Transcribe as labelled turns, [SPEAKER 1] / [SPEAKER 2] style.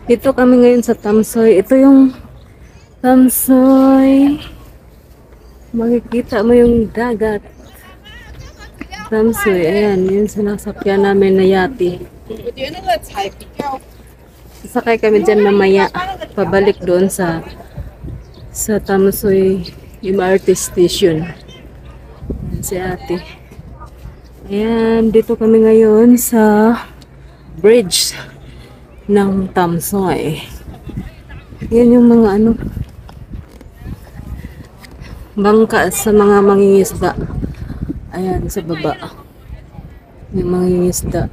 [SPEAKER 1] Dito kami ngayon sa Tamsoy. Ito yung Tamsoy. Makikita mo yung dagat. Tamsoy, ayan, yung sinasakyan namin na yati. Sasakay kami dyan mamaya. Pabalik doon sa Tamsoy MRT station. Ayan, si ate. Ayan, dito kami ngayon sa bridge ng Tamsoy. Yan yung mga bangka sa mga mangingisda. Ayan, sa baba. Yung mangingisda.